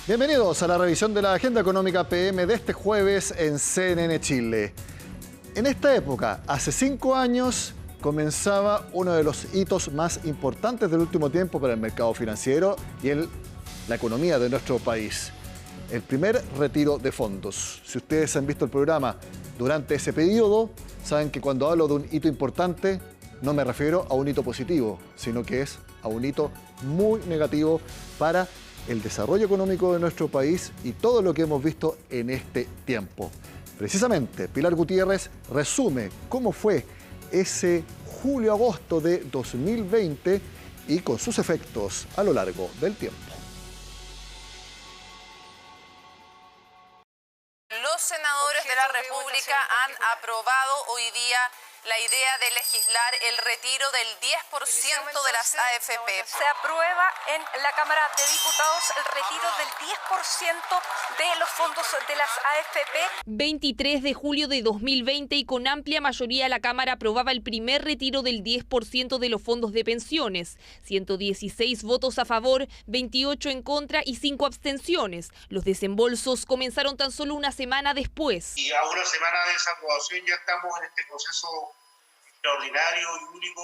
Bienvenidos a la revisión de la Agenda Económica PM de este jueves en CNN Chile. En esta época, hace 5 años, comenzaba uno de los hitos más importantes del último tiempo para el mercado financiero y la economía de nuestro país. El primer retiro de fondos. Si ustedes han visto el programa durante ese periodo, saben que cuando hablo de un hito importante, no me refiero a un hito positivo, sino que es a un hito muy negativo para el desarrollo económico de nuestro país y todo lo que hemos visto en este tiempo. Precisamente, Pilar Gutiérrez resume cómo fue ese julio-agosto de 2020 y con sus efectos a lo largo del tiempo. Los senadores de la República han aprobado hoy día la idea de legislar el retiro del 10% de las AFP. Se aprueba en la Cámara de Diputados el retiro del 10% de los fondos de las AFP. 23 de julio de 2020 y con amplia mayoría la Cámara aprobaba el primer retiro del 10% de los fondos de pensiones. 116 votos a favor, 28 en contra y 5 abstenciones. Los desembolsos comenzaron tan solo una semana después. Y a una semana de esa aprobación ya estamos en este proceso extraordinario y único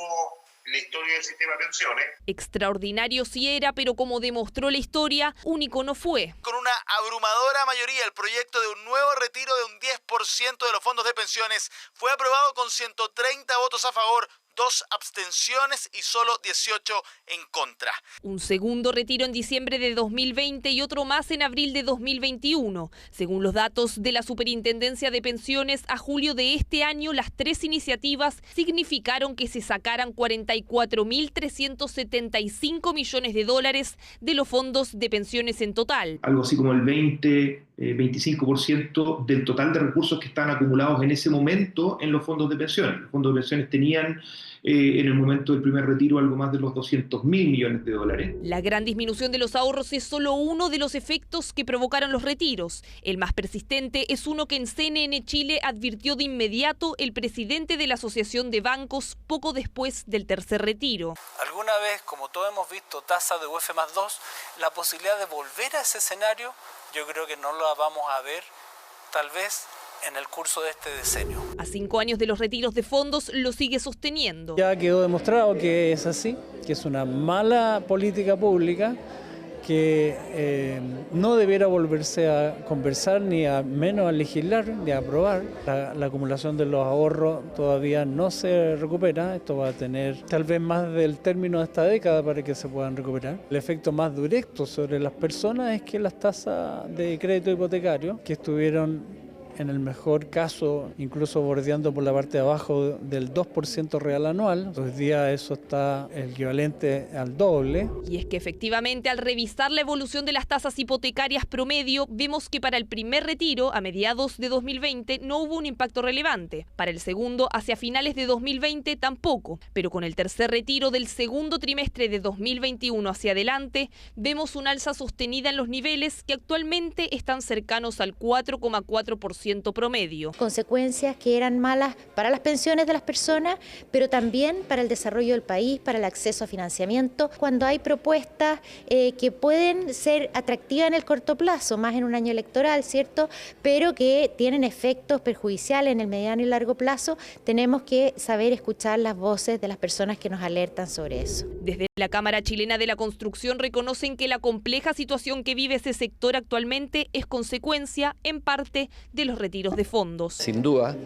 en la historia del sistema de pensiones. Extraordinario sí era, pero como demostró la historia, único no fue. Con una abrumadora mayoría, el proyecto de un nuevo retiro de un 10% de los fondos de pensiones fue aprobado con 130 votos a favor, 2 abstenciones y solo 18 en contra. Un segundo retiro en diciembre de 2020 y otro más en abril de 2021. Según los datos de la Superintendencia de Pensiones, a julio de este año, las 3 iniciativas significaron que se sacaran 44.375 millones de dólares de los fondos de pensiones en total. Algo así como el 25% del total de recursos que están acumulados en ese momento en los fondos de pensiones. Los fondos de pensiones tenían en el momento del primer retiro algo más de los 200.000 millones de dólares. La gran disminución de los ahorros es solo uno de los efectos que provocaron los retiros. El más persistente es uno que en CNN Chile advirtió de inmediato el presidente de la Asociación de Bancos poco después del tercer retiro. Alguna vez, como todos hemos visto, tasa de UF más 2, la posibilidad de volver a ese escenario, yo creo que no la vamos a ver, tal vez, en el curso de este decenio. A 5 años de los retiros de fondos lo sigue sosteniendo. Ya quedó demostrado que es así, que es una mala política pública, que no debiera volverse a conversar, ni a menos a legislar, ni a aprobar. La acumulación de los ahorros todavía no se recupera. Esto va a tener tal vez más del término de esta década para que se puedan recuperar. El efecto más directo sobre las personas es que las tasas de crédito hipotecario, que estuvieron en el mejor caso, incluso bordeando por la parte de abajo del 2% real anual. Hoy día eso está el equivalente al doble. Y es que efectivamente al revisar la evolución de las tasas hipotecarias promedio, vemos que para el primer retiro, a mediados de 2020, no hubo un impacto relevante. Para el segundo, hacia finales de 2020, tampoco. Pero con el tercer retiro del segundo trimestre de 2021 hacia adelante, vemos un alza sostenida en los niveles que actualmente están cercanos al 4,4% promedio. Consecuencias que eran malas para las pensiones de las personas, pero también para el desarrollo del país, para el acceso a financiamiento, cuando hay propuestas que pueden ser atractivas en el corto plazo, más en un año electoral, ¿cierto? Pero que tienen efectos perjudiciales en el mediano y largo plazo, tenemos que saber escuchar las voces de las personas que nos alertan sobre eso. Desde la Cámara Chilena de la Construcción reconocen que la compleja situación que vive ese sector actualmente es consecuencia, en parte, de los retiros de fondos. Sin duda,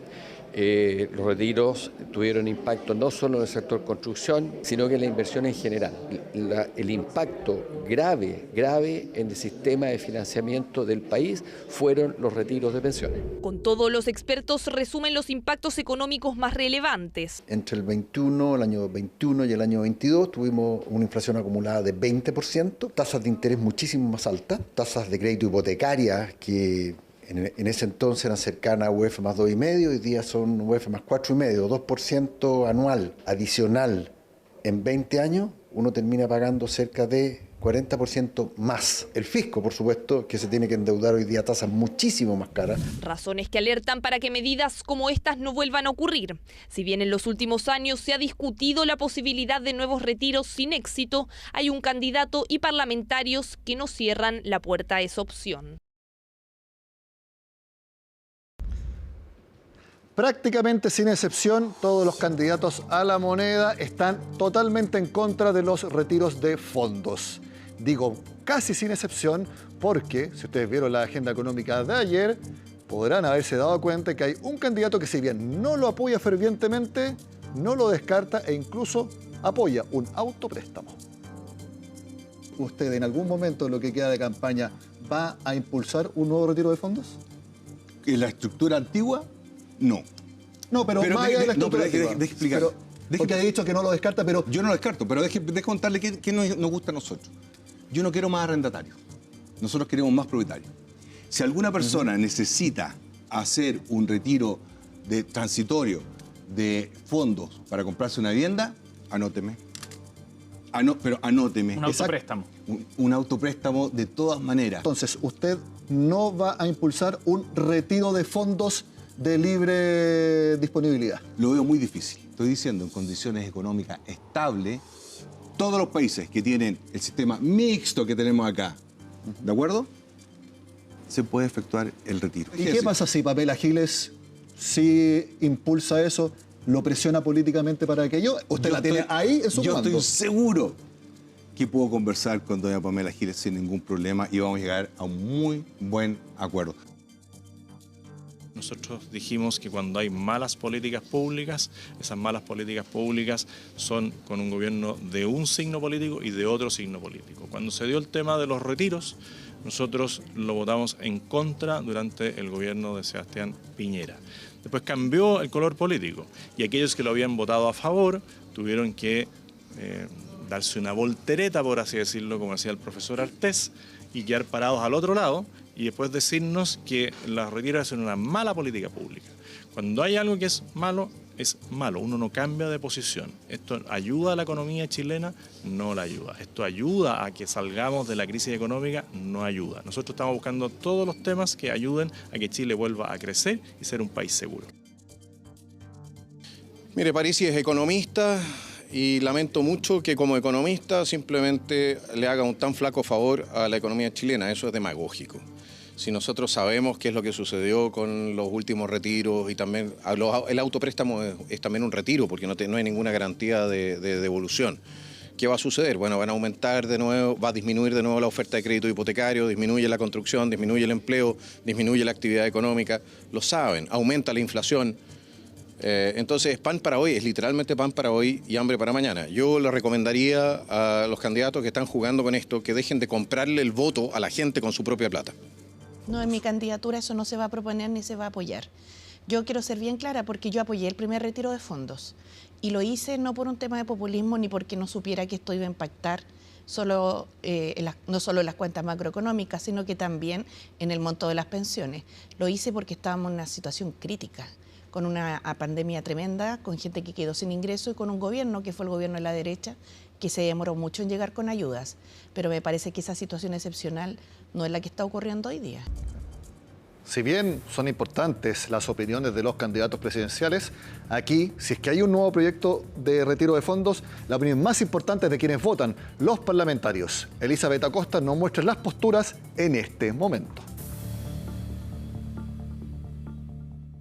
los retiros tuvieron impacto no solo en el sector construcción, sino que en la inversión en general. El impacto grave en el sistema de financiamiento del país fueron los retiros de pensiones. Con todo, los expertos resumen los impactos económicos más relevantes. Entre el año 21 y el año 22 tuvimos una inflación acumulada de 20%, tasas de interés muchísimo más altas, tasas de crédito hipotecaria que en ese entonces eran cercanas a UF más 2,5, hoy día son UF más 4,5, 2% anual adicional en 20 años, uno termina pagando cerca de 40% más. El fisco, por supuesto, que se tiene que endeudar hoy día a tasas muchísimo más caras. Razones que alertan para que medidas como estas no vuelvan a ocurrir. Si bien en los últimos años se ha discutido la posibilidad de nuevos retiros sin éxito, hay un candidato y parlamentarios que no cierran la puerta a esa opción. Prácticamente sin excepción, todos los candidatos a la moneda están totalmente en contra de los retiros de fondos. Digo casi sin excepción porque, si ustedes vieron la agenda económica de ayer, podrán haberse dado cuenta que hay un candidato que, si bien no lo apoya fervientemente, no lo descarta e incluso apoya un autopréstamo. ¿Usted en algún momento en lo que queda de campaña va a impulsar un nuevo retiro de fondos? ¿En la estructura antigua? No. No, pero más allá de la estructura antigua. De explicar. Porque ha dicho que no lo descarta, pero... Yo no lo descarto, pero deje contarle qué nos gusta a nosotros. Yo no quiero más arrendatarios. Nosotros queremos más propietarios. Si alguna persona necesita hacer un retiro transitorio de fondos para comprarse una vivienda, anóteme. Pero anóteme. Un autopréstamo. Un autopréstamo de todas maneras. Entonces, usted no va a impulsar un retiro de fondos de libre disponibilidad. Lo veo muy difícil. Estoy diciendo, en condiciones económicas estables, todos los países que tienen el sistema mixto que tenemos acá, ¿de acuerdo? Se puede efectuar el retiro. ¿Y qué pasa si Pamela Giles sí impulsa eso, lo presiona políticamente para que usted la tiene ahí en su mando? Yo estoy seguro que puedo conversar con doña Pamela Giles sin ningún problema y vamos a llegar a un muy buen acuerdo. Nosotros dijimos que cuando hay malas políticas públicas, esas malas políticas públicas son con un gobierno de un signo político y de otro signo político. Cuando se dio el tema de los retiros, nosotros lo votamos en contra durante el gobierno de Sebastián Piñera. Después cambió el color político y aquellos que lo habían votado a favor tuvieron que darse una voltereta, por así decirlo, como decía el profesor Artés, y quedar parados al otro lado y después decirnos que los retiros son una mala política pública. Cuando hay algo que es malo, uno no cambia de posición. ¿Esto ayuda a la economía chilena? No la ayuda. ¿Esto ayuda a que salgamos de la crisis económica? No ayuda. Nosotros estamos buscando todos los temas que ayuden a que Chile vuelva a crecer y ser un país seguro. Mire, Parisi es economista y lamento mucho que como economista simplemente le haga un tan flaco favor a la economía chilena. Eso es demagógico. Si nosotros sabemos qué es lo que sucedió con los últimos retiros y también el autopréstamo es también un retiro porque no hay ninguna garantía de devolución. ¿Qué va a suceder? Bueno, van a aumentar de nuevo, va a disminuir de nuevo la oferta de crédito hipotecario, disminuye la construcción, disminuye el empleo, disminuye la actividad económica. Lo saben, aumenta la inflación. Entonces es pan para hoy, es literalmente pan para hoy y hambre para mañana. Yo le recomendaría a los candidatos que están jugando con esto que dejen de comprarle el voto a la gente con su propia plata. No, en mi candidatura eso no se va a proponer ni se va a apoyar. Yo quiero ser bien clara porque yo apoyé el primer retiro de fondos y lo hice no por un tema de populismo ni porque no supiera que esto iba a impactar no solo en las cuentas macroeconómicas, sino que también en el monto de las pensiones. Lo hice porque estábamos en una situación crítica, con una pandemia tremenda, con gente que quedó sin ingreso y con un gobierno que fue el gobierno de la derecha que se demoró mucho en llegar con ayudas. Pero me parece que esa situación excepcional no es la que está ocurriendo hoy día. Si bien son importantes las opiniones de los candidatos presidenciales, aquí, si es que hay un nuevo proyecto de retiro de fondos, la opinión más importante es de quienes votan, los parlamentarios. Elizabeth Acosta nos muestra las posturas en este momento.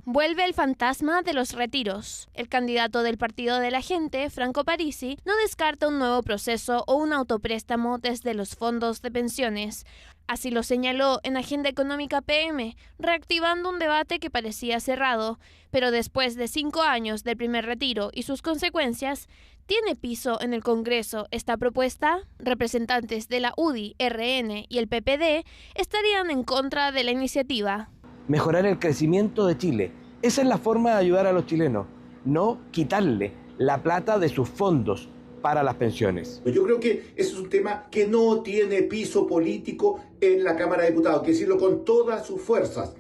Vuelve el fantasma de los retiros. El candidato del Partido de la Gente, Franco Parisi, no descarta un nuevo proceso o un autopréstamo desde los fondos de pensiones. Así lo señaló en Agenda Económica PM, reactivando un debate que parecía cerrado, pero después de 5 años del primer retiro y sus consecuencias, ¿tiene piso en el Congreso esta propuesta? Representantes de la UDI, RN y el PPD estarían en contra de la iniciativa. Mejorar el crecimiento de Chile. Esa es la forma de ayudar a los chilenos, no quitarle la plata de sus fondos para las pensiones. Yo creo que ese es un tema que no tiene piso político en la Cámara de Diputados, hay que decirlo con todas sus fuerzas.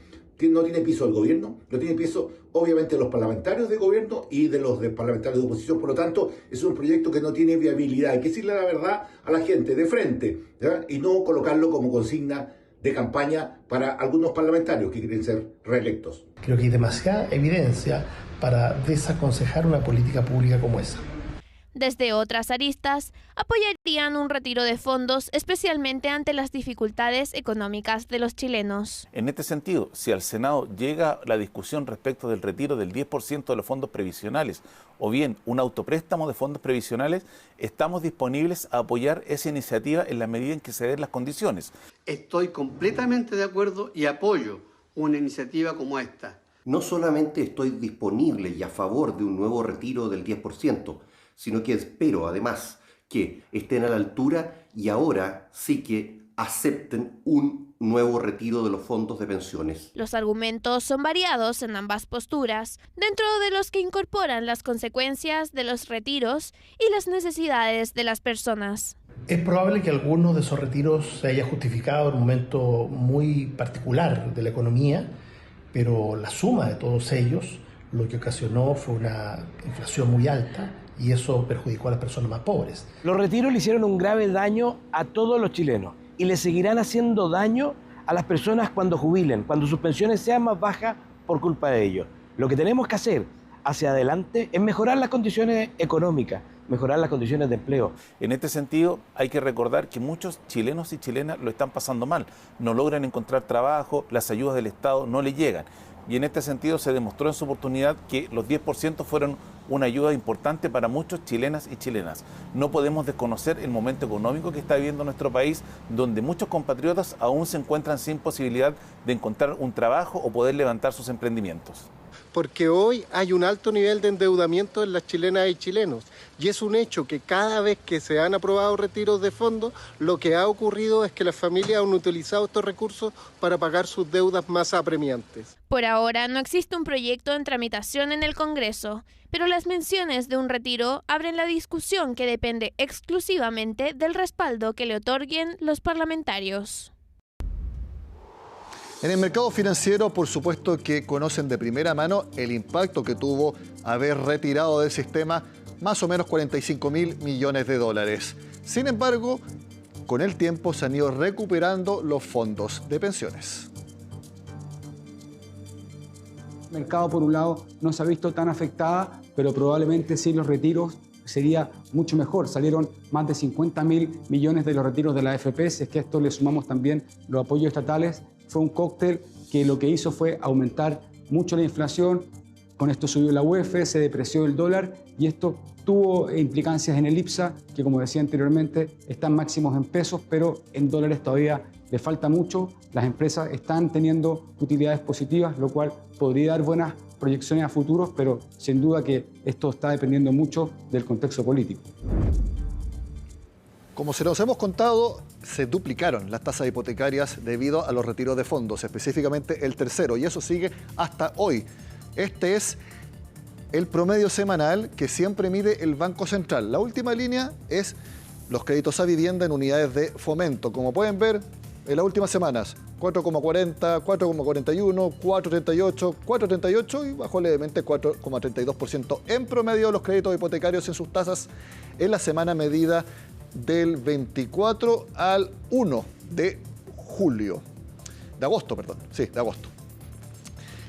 no tiene piso el gobierno, no tiene piso obviamente los parlamentarios de gobierno y de los parlamentarios de oposición. Por lo tanto, es un proyecto que no tiene viabilidad. Hay que decirle la verdad a la gente de frente, ¿ya? Y no colocarlo como consigna de campaña para algunos parlamentarios que quieren ser reelectos. Creo que hay demasiada evidencia para desaconsejar una política pública como esa. Desde otras aristas, apoyarían un retiro de fondos, especialmente ante las dificultades económicas de los chilenos. En este sentido, si al Senado llega la discusión respecto del retiro del 10% de los fondos previsionales o bien un autopréstamo de fondos previsionales, estamos disponibles a apoyar esa iniciativa en la medida en que se den las condiciones. Estoy completamente de acuerdo y apoyo una iniciativa como esta. No solamente estoy disponible y a favor de un nuevo retiro del 10%, sino que espero además que estén a la altura y ahora sí que acepten un nuevo retiro de los fondos de pensiones. Los argumentos son variados en ambas posturas, dentro de los que incorporan las consecuencias de los retiros y las necesidades de las personas. Es probable que algunos de esos retiros se haya justificado en un momento muy particular de la economía, pero la suma de todos ellos lo que ocasionó fue una inflación muy alta y eso perjudicó a las personas más pobres. Los retiros le hicieron un grave daño a todos los chilenos y le seguirán haciendo daño a las personas cuando jubilen, cuando sus pensiones sean más bajas por culpa de ellos. Lo que tenemos que hacer hacia adelante es mejorar las condiciones económicas, mejorar las condiciones de empleo. En este sentido, hay que recordar que muchos chilenos y chilenas lo están pasando mal. No logran encontrar trabajo, las ayudas del Estado no les llegan. Y en este sentido se demostró en su oportunidad que los 10% fueron una ayuda importante para muchos chilenas y chilenas. No podemos desconocer el momento económico que está viviendo nuestro país, donde muchos compatriotas aún se encuentran sin posibilidad de encontrar un trabajo o poder levantar sus emprendimientos. Porque hoy hay un alto nivel de endeudamiento en las chilenas y chilenos. Y es un hecho que cada vez que se han aprobado retiros de fondos, lo que ha ocurrido es que las familias han utilizado estos recursos para pagar sus deudas más apremiantes. Por ahora no existe un proyecto en tramitación en el Congreso, pero las menciones de un retiro abren la discusión que depende exclusivamente del respaldo que le otorguen los parlamentarios. En el mercado financiero, por supuesto que conocen de primera mano el impacto que tuvo haber retirado del sistema más o menos 45.000 millones de dólares. Sin embargo, con el tiempo se han ido recuperando los fondos de pensiones. El mercado, por un lado, no se ha visto tan afectada, pero probablemente sin los retiros sería mucho mejor. Salieron más de 50.000 millones de los retiros de la AFP, si es que a esto le sumamos también los apoyos estatales. Fue un cóctel que lo que hizo fue aumentar mucho la inflación, con esto subió la UEF, se depreció el dólar y esto tuvo implicancias en el IPSA, que como decía anteriormente, están máximos en pesos, pero en dólares todavía le falta mucho. Las empresas están teniendo utilidades positivas, lo cual podría dar buenas proyecciones a futuros, pero sin duda que esto está dependiendo mucho del contexto político. Como se los hemos contado, se duplicaron las tasas hipotecarias debido a los retiros de fondos, específicamente el tercero, y eso sigue hasta hoy. Este es el promedio semanal que siempre mide el Banco Central. La última línea es los créditos a vivienda en unidades de fomento. Como pueden ver, en las últimas semanas, 4,40, 4,41, 4,38, 4,38 y bajó levemente 4,32% en promedio los créditos hipotecarios en sus tasas en la semana medida del 24 al 1 de julio. De agosto, perdón. Sí, de agosto.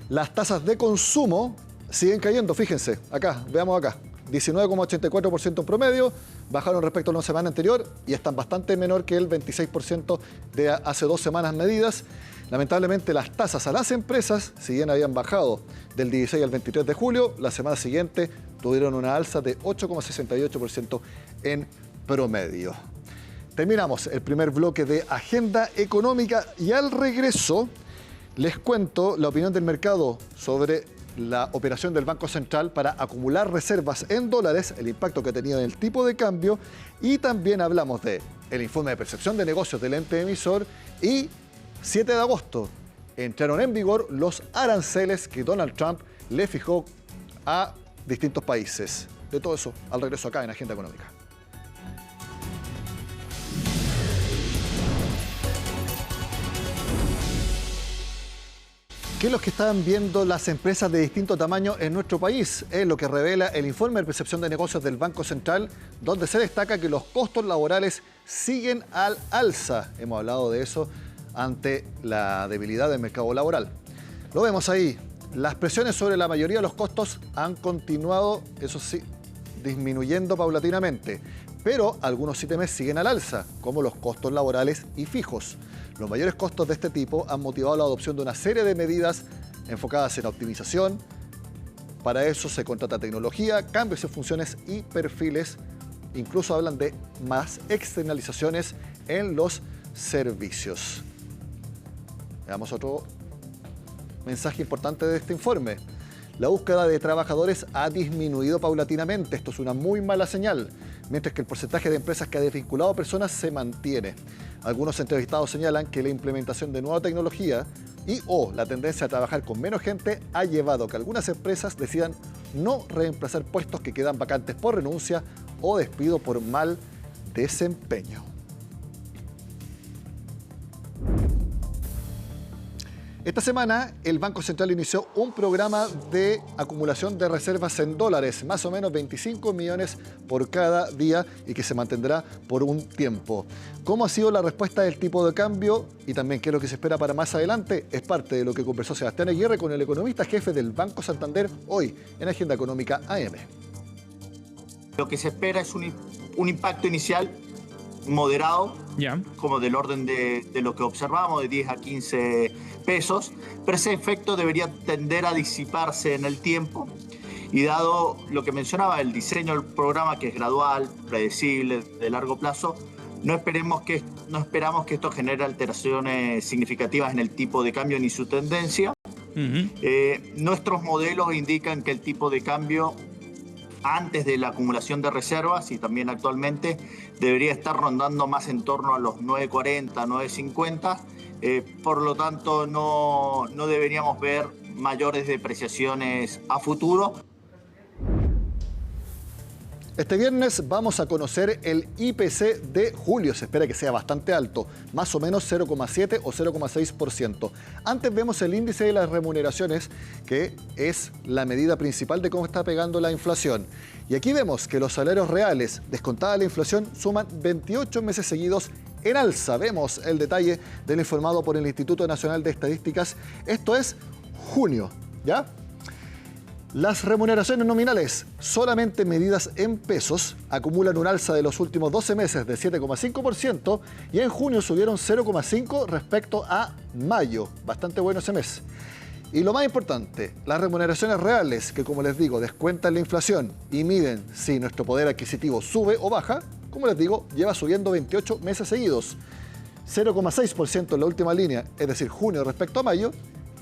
Las tasas de consumo siguen cayendo, fíjense, acá, veamos acá. 19,84% en promedio, bajaron respecto a la semana anterior y están bastante menor que el 26% de hace 2 semanas medidas. Lamentablemente las tasas a las empresas, si bien habían bajado del 16 al 23 de julio, la semana siguiente tuvieron una alza de 8,68% en promedio. Terminamos el primer bloque de Agenda Económica y al regreso les cuento la opinión del mercado sobre la operación del Banco Central para acumular reservas en dólares, el impacto que ha tenido en el tipo de cambio, y también hablamos de el informe de percepción de negocios del ente emisor y 7 de agosto entraron en vigor los aranceles que Donald Trump le fijó a distintos países. De todo eso al regreso acá en Agenda Económica. ¿Qué es lo que están viendo las empresas de distinto tamaño en nuestro país? Es lo que revela el informe de percepción de negocios del Banco Central, donde se destaca que los costos laborales siguen al alza. Hemos hablado de eso ante la debilidad del mercado laboral. Lo vemos ahí. Las presiones sobre la mayoría de los costos han continuado, eso sí, disminuyendo paulatinamente. Pero algunos ítems siguen al alza, como los costos laborales y fijos. Los mayores costos de este tipo han motivado la adopción de una serie de medidas enfocadas en optimización. Para eso se contrata tecnología, cambios en funciones y perfiles. Incluso hablan de más externalizaciones en los servicios. Veamos otro mensaje importante de este informe. La búsqueda de trabajadores ha disminuido paulatinamente. Esto es una muy mala señal, mientras que el porcentaje de empresas que ha desvinculado a personas se mantiene. Algunos entrevistados señalan que la implementación de nueva tecnología y/o la tendencia a trabajar con menos gente ha llevado a que algunas empresas decidan no reemplazar puestos que quedan vacantes por renuncia o despido por mal desempeño. Esta semana, el Banco Central inició un programa de acumulación de reservas en dólares, más o menos 25 millones por cada día y que se mantendrá por un tiempo. ¿Cómo ha sido la respuesta del tipo de cambio y también qué es lo que se espera para más adelante? Es parte de lo que conversó Sebastián Aguirre con el economista jefe del Banco Santander hoy en Agenda Económica AM. Lo que se espera es un impacto inicial moderado, como del orden de lo que observamos, de 10 a 15 pesos, pero ese efecto debería tender a disiparse en el tiempo y dado lo que mencionaba, el diseño del programa que es gradual, predecible, de largo plazo, no esperamos que esto genere alteraciones significativas en el tipo de cambio ni su tendencia. Nuestros modelos indican que el tipo de cambio antes de la acumulación de reservas y también actualmente debería estar rondando más en torno a los 9.40, 9.50. Por lo tanto, no deberíamos ver mayores depreciaciones a futuro. Este viernes vamos a conocer el IPC de julio. Se espera que sea bastante alto, más o menos 0,7 o 0,6%. Antes vemos el índice de las remuneraciones, que es la medida principal de cómo está pegando la inflación. Y aquí vemos que los salarios reales, descontada la inflación, suman 28 meses seguidos en alza. Vemos el detalle del informado por el Instituto Nacional de Estadísticas. Esto es junio, ¿ya? Las remuneraciones nominales, solamente medidas en pesos, acumulan un alza de los últimos 12 meses de 7,5% y en junio subieron 0,5% respecto a mayo. Bastante bueno ese mes. Y lo más importante, las remuneraciones reales, que como les digo, descuentan la inflación y miden si nuestro poder adquisitivo sube o baja, como les digo, lleva subiendo 28 meses seguidos. 0,6% en la última línea, es decir, junio respecto a mayo,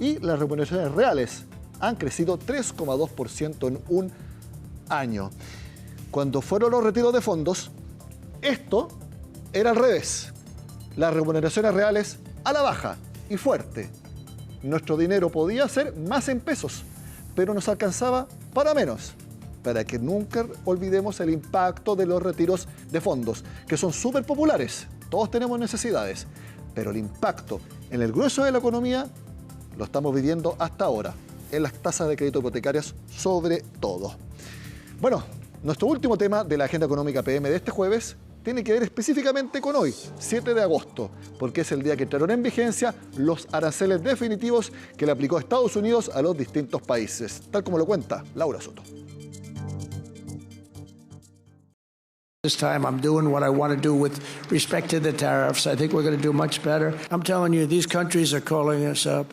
y las remuneraciones reales han crecido 3,2% en un año. Cuando fueron los retiros de fondos, esto era al revés. Las remuneraciones reales a la baja y fuerte. Nuestro dinero podía ser más en pesos, pero nos alcanzaba para menos. Para que nunca olvidemos el impacto de los retiros de fondos, que son súper populares. Todos tenemos necesidades, pero el impacto en el grueso de la economía lo estamos viviendo hasta ahora, en las tasas de crédito hipotecarias sobre todo. Bueno, nuestro último tema de la Agenda Económica PM de este jueves tiene que ver específicamente con hoy, 7 de agosto, porque es el día que entraron en vigencia los aranceles definitivos que le aplicó Estados Unidos a los distintos países, tal como lo cuenta Laura Soto. This time I'm doing what I want to do with respect to the tariffs. I think we're going to do much better. I'm telling you, these countries are calling us up,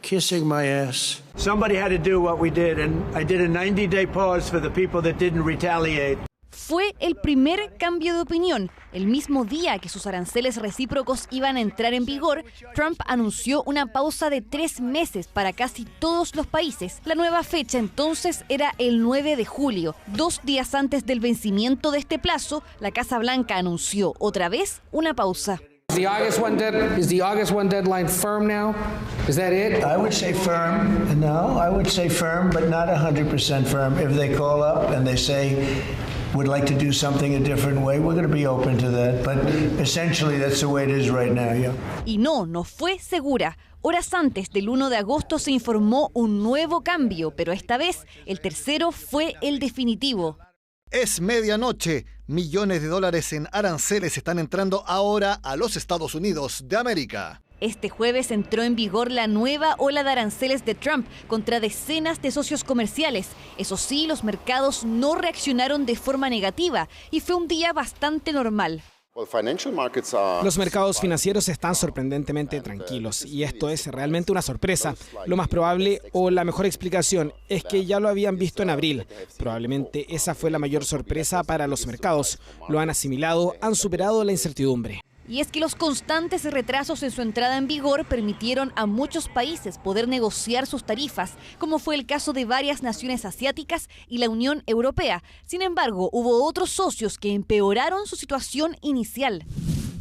kissing my ass. Somebody had to do what we did, and I did a 90-day pause for the people that didn't retaliate. Fue el primer cambio de opinión. El mismo día que sus aranceles recíprocos iban a entrar en vigor, Trump anunció una pausa de 3 meses para casi todos los países. La nueva fecha entonces era el 9 de julio. 2 días antes del vencimiento de este plazo, la Casa Blanca anunció otra vez una pausa. Is the August 1 deadline firm now? Is that it? I would say firm. No, I would say firm, but not 100% firm. If they call up and they say, would like to do something a different way, we're going to be open to that. But essentially, that's the way it is right now, yeah. Y no fue segura. Horas antes del 1 de agosto se informó un nuevo cambio, pero esta vez el tercero fue el definitivo. Es medianoche. Millones de dólares en aranceles están entrando ahora a los Estados Unidos de América. Este jueves entró en vigor la nueva ola de aranceles de Trump contra decenas de socios comerciales. Eso sí, los mercados no reaccionaron de forma negativa y fue un día bastante normal. Los mercados financieros están sorprendentemente tranquilos y esto es realmente una sorpresa. Lo más probable o la mejor explicación es que ya lo habían visto en abril. Probablemente esa fue la mayor sorpresa para los mercados. Lo han asimilado, han superado la incertidumbre. Y es que los constantes retrasos en su entrada en vigor permitieron a muchos países poder negociar sus tarifas, como fue el caso de varias naciones asiáticas y la Unión Europea. Sin embargo, hubo otros socios que empeoraron su situación inicial.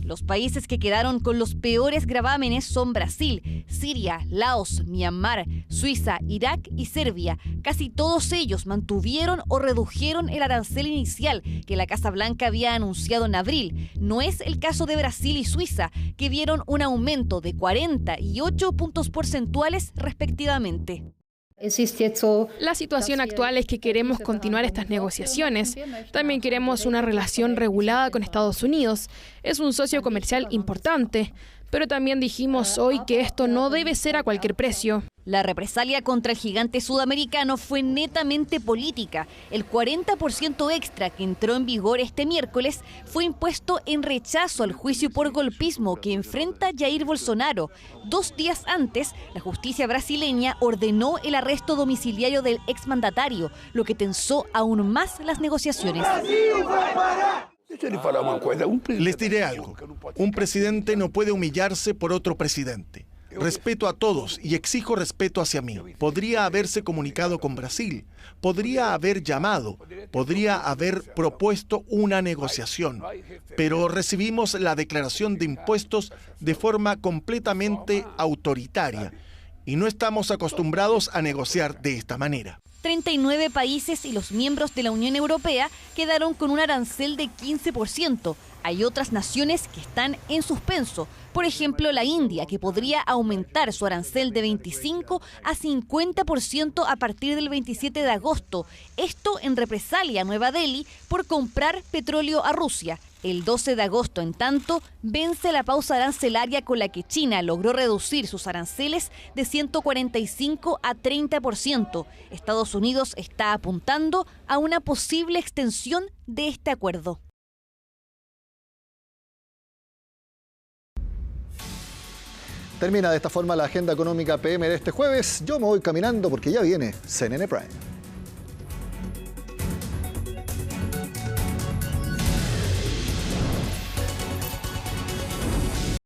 Los países que quedaron con los peores gravámenes son Brasil, Siria, Laos, Myanmar, Suiza, Irak y Serbia. Casi todos ellos mantuvieron o redujeron el arancel inicial que la Casa Blanca había anunciado en abril. No es el caso de Brasil y Suiza, que vieron un aumento de 40 y 8 puntos porcentuales respectivamente. La situación actual es que queremos continuar estas negociaciones. También queremos una relación regulada con Estados Unidos. Es un socio comercial importante, pero también dijimos hoy que esto no debe ser a cualquier precio. La represalia contra el gigante sudamericano fue netamente política. El 40% extra que entró en vigor este miércoles fue impuesto en rechazo al juicio por golpismo que enfrenta Jair Bolsonaro. 2 días antes, la justicia brasileña ordenó el arresto domiciliario del exmandatario, lo que tensó aún más las negociaciones. Les diré algo. Un presidente no puede humillarse por otro presidente. Respeto a todos y exijo respeto hacia mí. Podría haberse comunicado con Brasil, podría haber llamado, podría haber propuesto una negociación, pero recibimos la declaración de impuestos de forma completamente autoritaria y no estamos acostumbrados a negociar de esta manera. 39 países y los miembros de la Unión Europea quedaron con un arancel de 15%. Hay otras naciones que están en suspenso. Por ejemplo, la India, que podría aumentar su arancel de 25 a 50% a partir del 27 de agosto. Esto en represalia a Nueva Delhi por comprar petróleo a Rusia. El 12 de agosto, en tanto, vence la pausa arancelaria con la que China logró reducir sus aranceles de 145 a 30%. Estados Unidos está apuntando a una posible extensión de este acuerdo. Termina de esta forma la agenda económica PM de este jueves. Yo me voy caminando porque ya viene CNN Prime.